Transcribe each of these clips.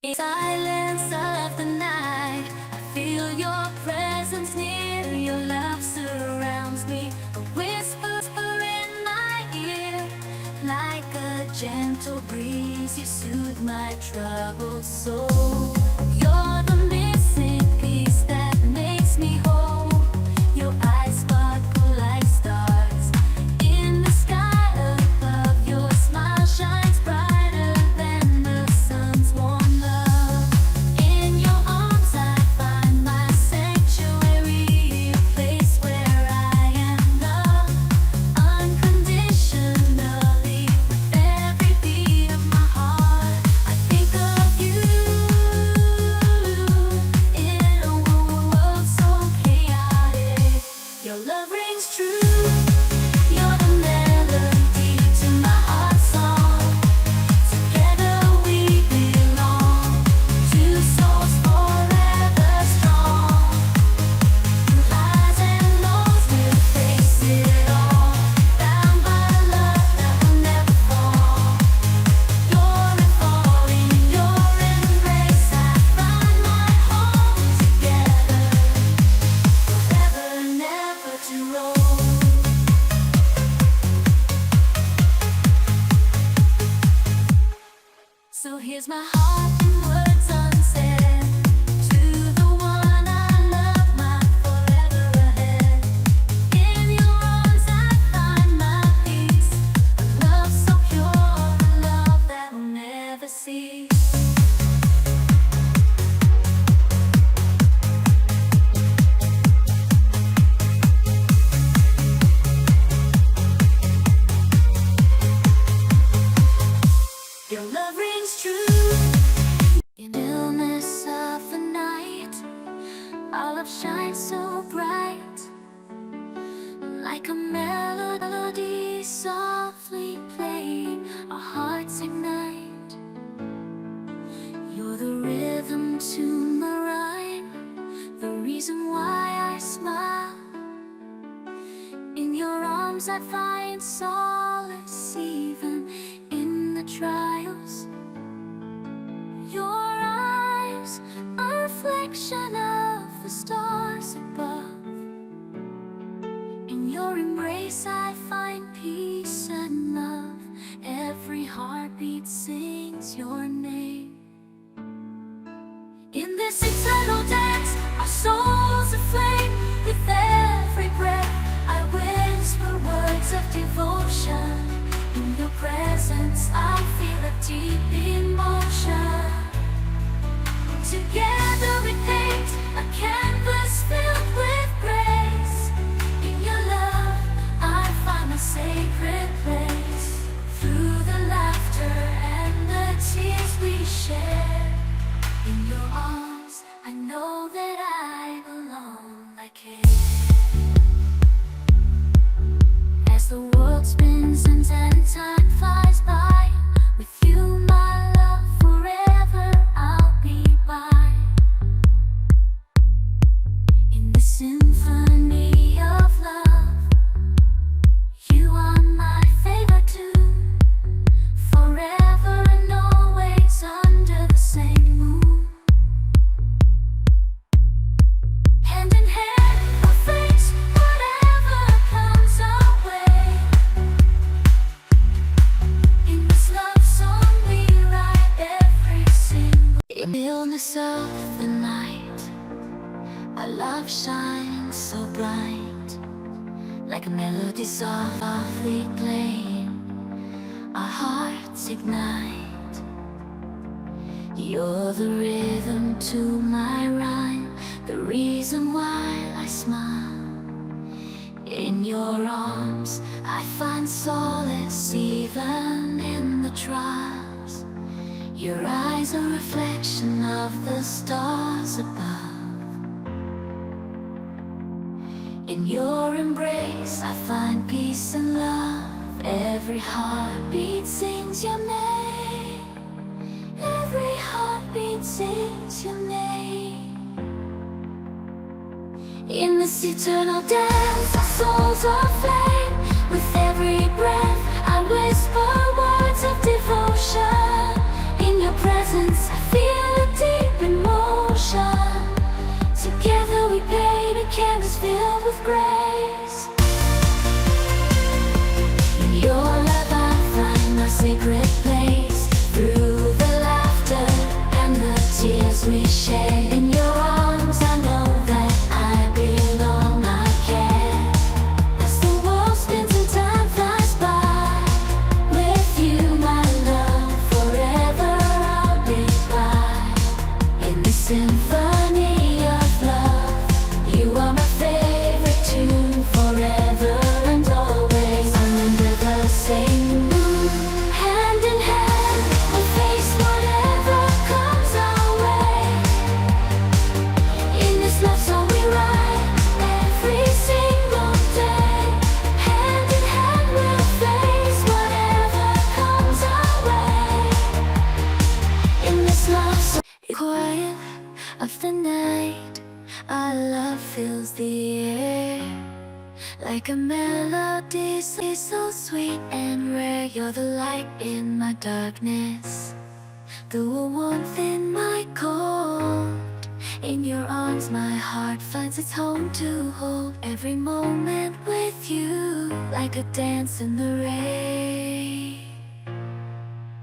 In silence of the night, I feel your presence near. Your love surrounds me, a whisper in my ear. Like a gentle breeze, you soothe my troubled soul. You're the missing piece that makes me whole. Your eyes sparkle like stars in the sky above. Your smile shines brighter than the sun's warm love. In your arms I find my sanctuary, a place where I am loved unconditionally. With every beat of my heart, I think of you. In a world so chaotic, your love rings true. You're the melody to my heart's song. Together we belong, two souls forever strong. Through highs and lows we'll face it all, bound by love that will never fall. You're unfolding, your embrace, I find my home. Together, forever, never to roll. So here's my heart in words unsaid, to the one I love, my forever ahead. In your arms I find my peace, a love so pure, a love that will never cease. Your love rings true. In the stillness of the night, our love shines so bright. Like a melody softly playing, our hearts ignite. You're the rhythm to my rhyme, the reason why I smile. In your arms I find solace, even in the trials. Your eyes, a reflection of the stars above. In your embrace I find peace and love. Every heartbeat sings your name. In this eternal dance, our souls aflame. With every breath I whisper words of devotion. In your presence I feel a deep emotion. Together we paint a canvas filled with grace. In your love I find a sacred place. Through the laughter and the tears we share, in your arms I know that I belong. I care. As the world spins and time flies by, with you my love forever I'll be by. In the symphony of love, you are my favorite tune. Forever and always under the same moon. Hand in hand, we'll face whatever comes our way. In this love song we write every single. In the illness of the night, our love shines so bright. Like a melody softly playing, our hearts ignite. You're the rhythm to my rhyme, the reason why I smile. In your arms I find solace even in the trials. Your eyes a reflection of the stars above. In your embrace I find peace and love. Every heartbeat sings your name. Every heartbeat sings your name. In this eternal dance, our souls are aflame. With every breath I whisper words of devotion. In your presence I feel we share. In your arms I know that I belong, I care. As the world spins and time flies by, with you my love, forever I'll live by. In this symphony of love, you are my favorite tune, forever and always. Under the same moon, hand in hand, we'll face whatever comes our way. In this love song we write every single day. Hand in hand we'll face whatever comes our way. In this love song, quiet of the night, our love fills the air like a melody so sweet and rare. You're the light in my darkness, the warmth in my cold. In your arms my heart finds its home to hold every moment with you, like a dance in the rain.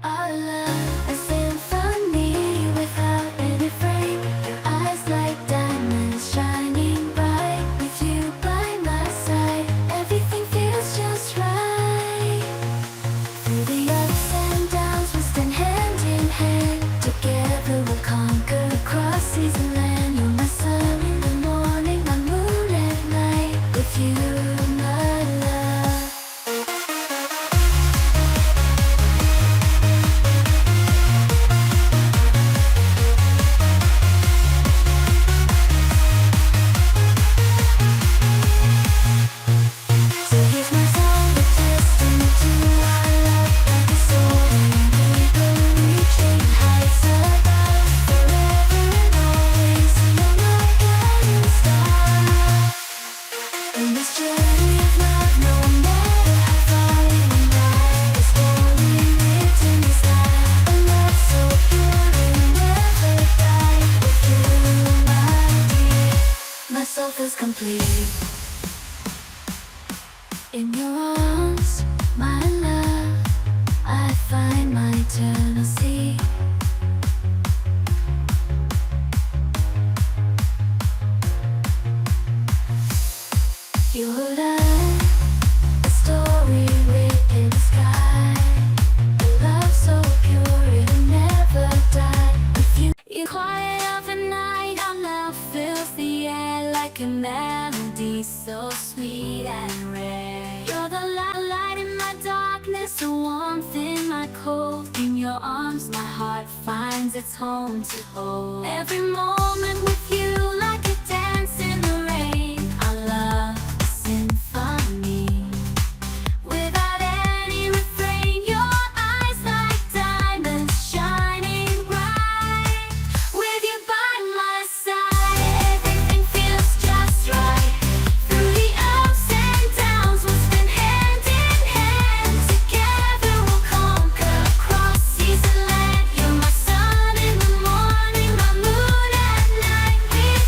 Our love a symphony without any frame. Your eyes like diamonds shining bright. With you by my side, everything feels just right. Through the ups and downs we stand hand in hand. Together we'll conquer across seas and land. You're my sun in the morning, my moon at night. With you my love. So here's my song, a testament to our love, like a soaring eagle reaching heights above, forever and always. You're my guiding star. In this journey of love, no matter how far we ride, it's only written in the sky. A love so pure it'll never die. With you, my dear, my soul feels complete. In your arms, my love, I find my eternal sea. Your love, a story written in the sky. A love so pure it'll never die. With you, in quiet of the night, our love fills the air like a melody so sweet and rare. You're the light in my darkness, the warmth in my cold. In your arms my heart finds its home to hold every moment with you, like a dance in the rain. Our love a symphony without any refrain. Your eyes like diamonds shining bright. With you by my side, everything feels just right. Through the ups and downs we'll spin hand in hand. Together we'll conquer across seas and land. You're my sun in the morning, my moon at night. With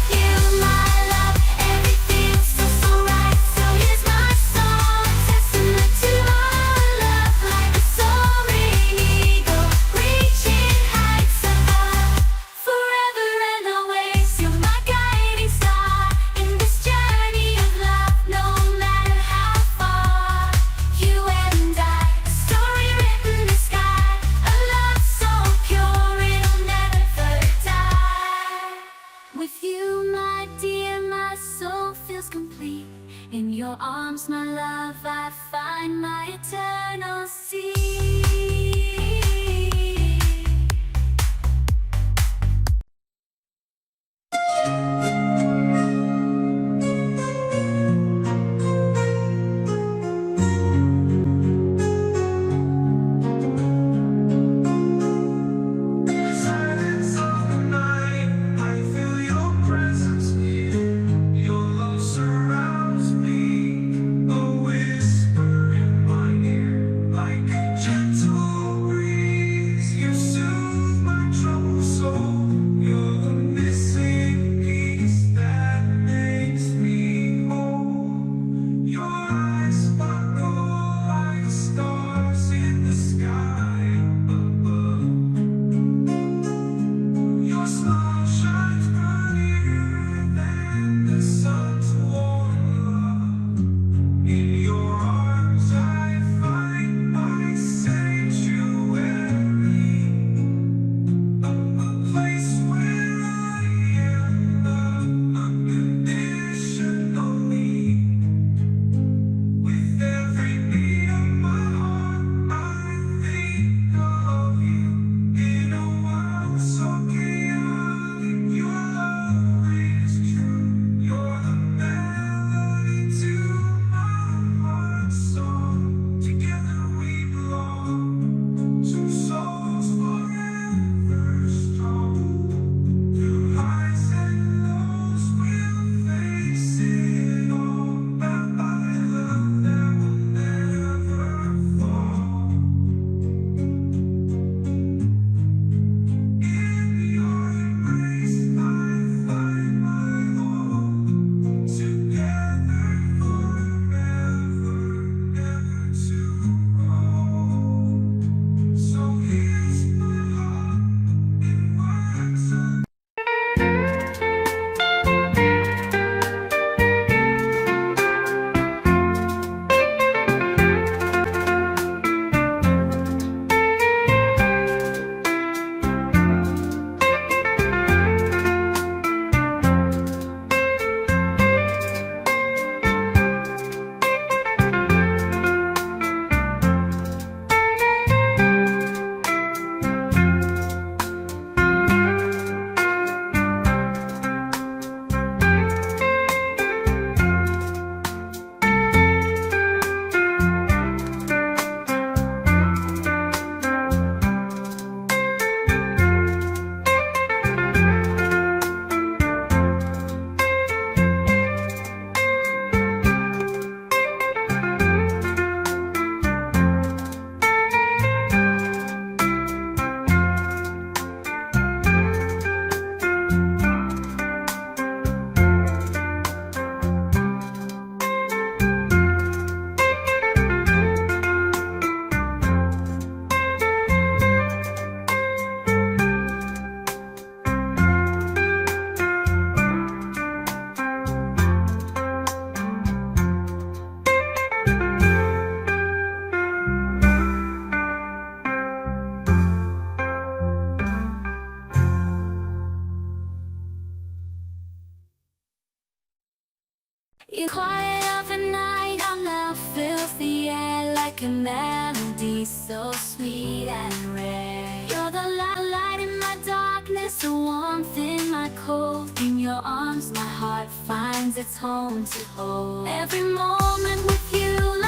In quiet of the night, our love fills the air like a melody so sweet and rare. You're the light in my darkness, the warmth in my cold. In your arms, my heart finds its home to hold. Every moment with you